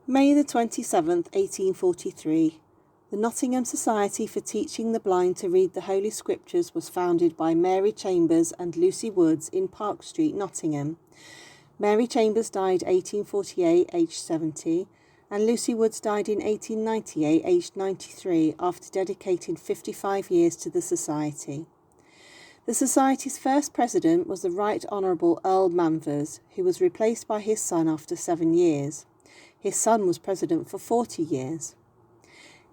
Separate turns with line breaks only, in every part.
May the 27th, 1843. The Nottingham Society for Teaching the Blind to Read the Holy Scriptures was founded by Mary Chambers and Lucy Woods in Park Street, Nottingham. Mary Chambers died 1848, aged 70, and Lucy Woods died in 1898, aged 93, after dedicating 55 years to the Society. The Society's first president was the Right Honourable Earl Manvers, who was replaced by his son after 7 years. His son was president for 40 years.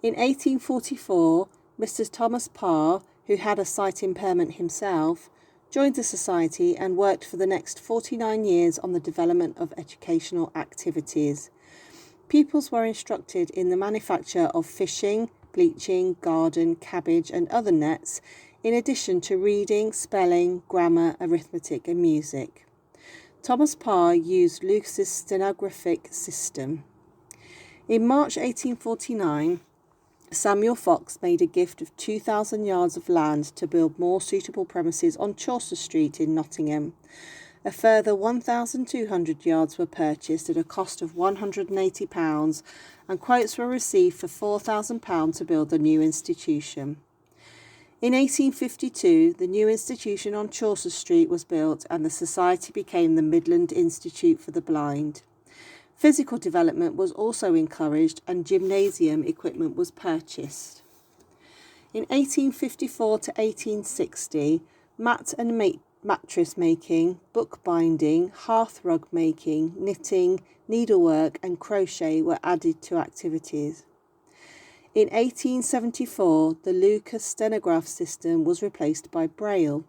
In 1844, Mr. Thomas Parr, who had a sight impairment himself, joined the Society and worked for the next 49 years on the development of educational activities. Pupils were instructed in the manufacture of fishing, bleaching, garden, cabbage and other nets, in addition to reading, spelling, grammar, arithmetic and music. Thomas Parr used Lucas's stenographic system. In March 1849, Samuel Fox made a gift of 2,000 yards of land to build more suitable premises on Chaucer Street in Nottingham. A further 1,200 yards were purchased at a cost of £180, and quotes were received for £4,000 to build the new institution. In 1852, the new institution on Chaucer Street was built and the Society became the Midland Institute for the Blind. Physical development was also encouraged and gymnasium equipment was purchased. In 1854 to 1860, mat and mattress making, bookbinding, hearth rug making, knitting, needlework and crochet were added to activities. In 1874, the Lucas stenograph system was replaced by Braille.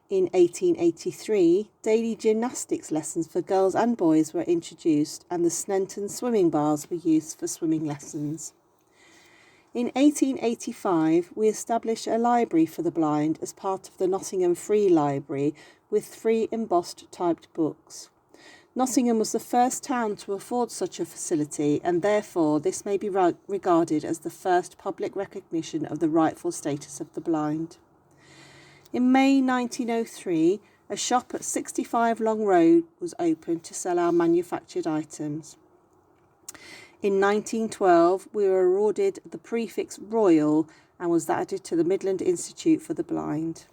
In 1883, daily gymnastics lessons for girls and boys were introduced and the Sneinton swimming bars were used for swimming lessons. In 1885, we established a library for the blind as part of the Nottingham Free Library with 3 embossed typed books. Nottingham was the first town to afford such a facility, and therefore this may be regarded as the first public recognition of the rightful status of the blind. In May 1903, a shop at 65 Long Road was opened to sell our manufactured items. In 1912, we were awarded the prefix Royal and was added to the Midland Institute for the Blind.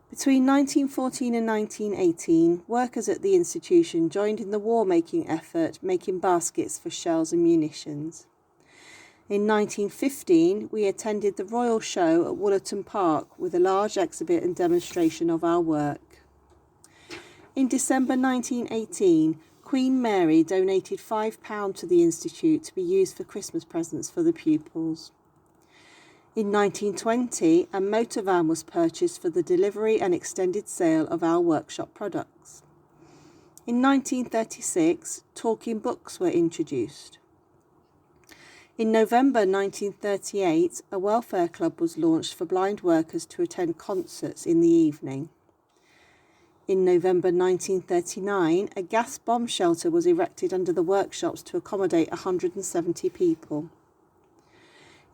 Between 1914 and 1918, workers at the institution joined in the war-making effort, making baskets for shells and munitions. In 1915, we attended the Royal Show at Woollerton Park with a large exhibit and demonstration of our work. In December 1918, Queen Mary donated £5 to the Institute to be used for Christmas presents for the pupils. In 1920, a motor van was purchased for the delivery and extended sale of our workshop products. In 1936, talking books were introduced. In November 1938, a welfare club was launched for blind workers to attend concerts in the evening. In November 1939, a gas bomb shelter was erected under the workshops to accommodate 170 people.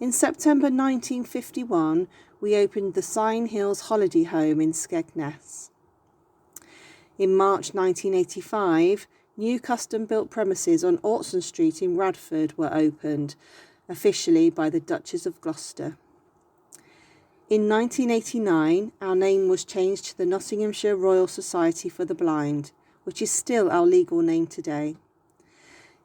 In September 1951, we opened the Sign Hills Holiday Home in Skegness. In March 1985, new custom-built premises on Orton Street in Radford were opened, officially by the Duchess of Gloucester. In 1989, our name was changed to the Nottinghamshire Royal Society for the Blind, which is still our legal name today.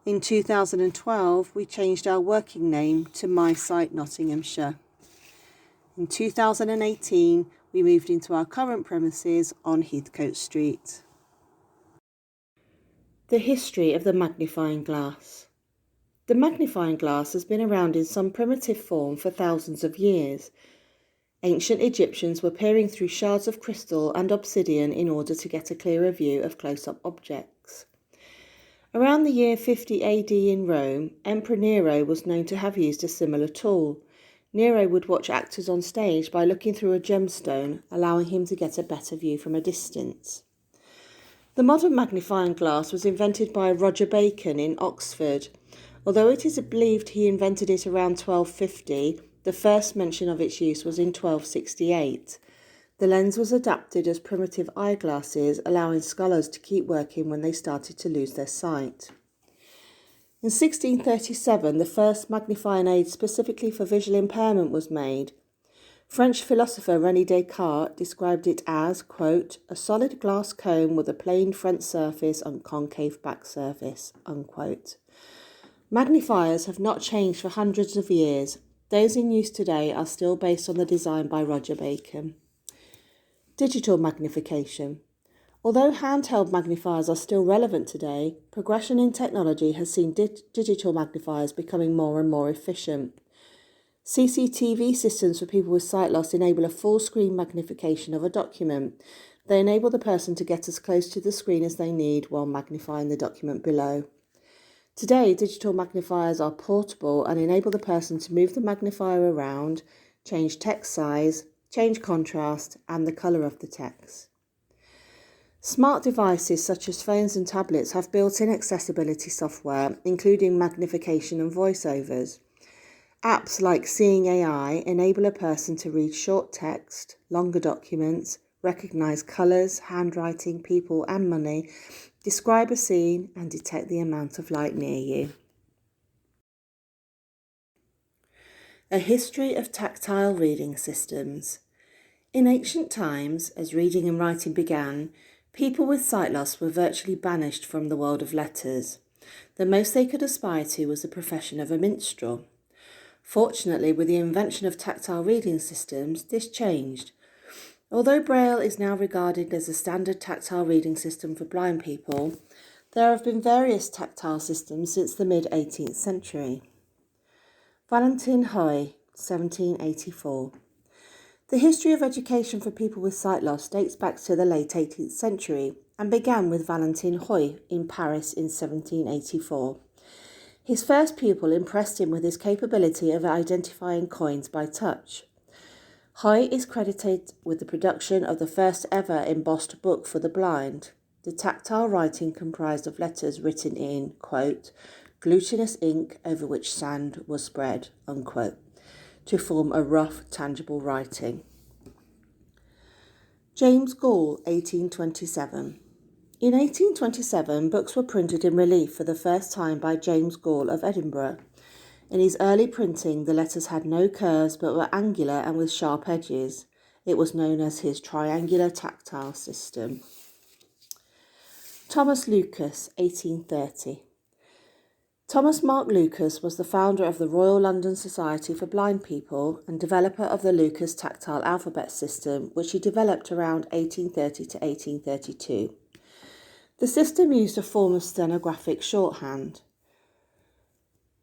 In 2012, we changed our working name to My Sight Nottinghamshire. In 2018, we moved into our current premises on Heathcote Street. The history of the magnifying glass. The magnifying glass has been around in some primitive form for thousands of years. Ancient Egyptians were peering through shards of crystal and obsidian in order to get a clearer view of close-up objects. Around the year 50 AD in Rome, Emperor Nero was known to have used a similar tool. Nero would watch actors on stage by looking through a gemstone, allowing him to get a better view from a distance. The modern magnifying glass was invented by Roger Bacon in Oxford. Although it is believed he invented it around 1250, the first mention of its use was in 1268. The lens was adapted as primitive eyeglasses, allowing scholars to keep working when they started to lose their sight. In 1637, the first magnifying aid specifically for visual impairment was made. French philosopher René Descartes described it as, quote, a solid glass cone with a planed front surface and concave back surface, unquote. Magnifiers have not changed for hundreds of years. Those in use today are still based on the design by Roger Bacon. Digital magnification. Although handheld magnifiers are still relevant today, progression in technology has seen digital magnifiers becoming more and more efficient. CCTV systems for people with sight loss enable a full screen magnification of a document. They enable the person to get as close to the screen as they need while magnifying the document below. Today, digital magnifiers are portable and enable the person to move the magnifier around, change text size, change contrast, and the colour of the text. Smart devices such as phones and tablets have built-in accessibility software, including magnification and voiceovers. Apps like Seeing AI enable a person to read short text, longer documents, recognise colours, handwriting, people and money, describe a scene and detect the amount of light near you. A history of tactile reading systems. In ancient times, as reading and writing began, people with sight loss were virtually banished from the world of letters. The most they could aspire to was the profession of a minstrel. Fortunately, with the invention of tactile reading systems, this changed. Although Braille is now regarded as a standard tactile reading system for blind people, there have been various tactile systems since the mid-18th century. Valentin Hoy, 1784. The history of education for people with sight loss dates back to the late 18th century and began with Valentin Hoy in Paris in 1784. His first pupil impressed him with his capability of identifying coins by touch. Hoy is credited with the production of the first ever embossed book for the blind. The tactile writing comprised of letters written in, quote, glutinous ink over which sand was spread, unquote, to form a rough, tangible writing. James Gall, 1827. In 1827, books were printed in relief for the first time by James Gall of Edinburgh. In his early printing, the letters had no curves but were angular and with sharp edges. It was known as his triangular tactile system. Thomas Lucas, 1830. Thomas Mark Lucas was the founder of the Royal London Society for Blind People and developer of the Lucas tactile alphabet system, which he developed around 1830 to 1832. The system used a form of stenographic shorthand.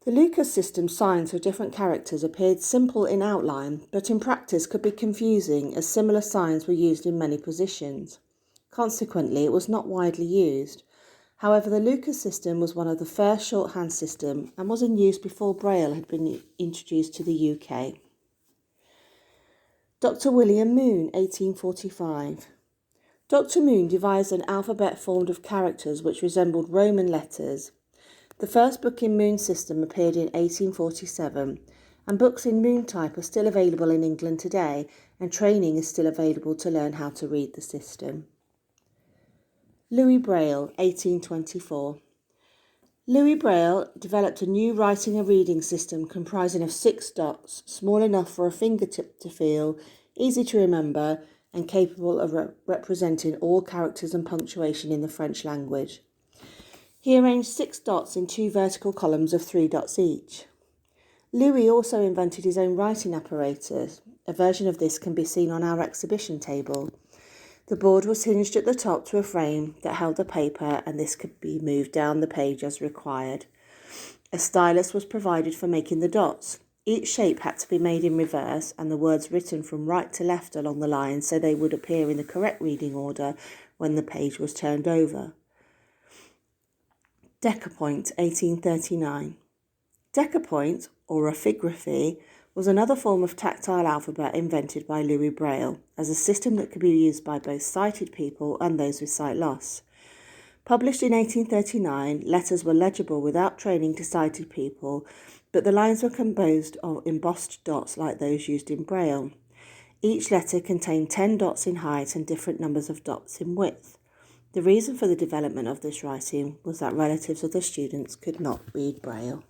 The Lucas system's signs for different characters appeared simple in outline, but in practice could be confusing as similar signs were used in many positions. Consequently, it was not widely used. However, the Lucas system was one of the first shorthand systems and was in use before Braille had been introduced to the UK. Dr. William Moon, 1845. Dr. Moon devised an alphabet formed of characters which resembled Roman letters. The first book in Moon's system appeared in 1847, and books in Moon type are still available in England today, and training is still available to learn how to read the system. Louis Braille, 1824. Louis Braille developed a new writing and reading system comprising of 6 dots, small enough for a fingertip to feel, easy to remember, and capable of representing all characters and punctuation in the French language. He arranged 6 dots in 2 vertical columns of 3 dots each. Louis also invented his own writing apparatus. A version of this can be seen on our exhibition table. The board was hinged at the top to a frame that held the paper, and this could be moved down the page as required. A stylus was provided for making the dots. Each shape had to be made in reverse and the words written from right to left along the line so they would appear in the correct reading order when the page was turned over. Decapoint, 1839. Decapoint, or orthography, was another form of tactile alphabet invented by Louis Braille as a system that could be used by both sighted people and those with sight loss. Published in 1839, letters were legible without training to sighted people, but the lines were composed of embossed dots like those used in Braille. Each letter contained 10 dots in height and different numbers of dots in width. The reason for the development of this writing was that relatives of the students could not read Braille.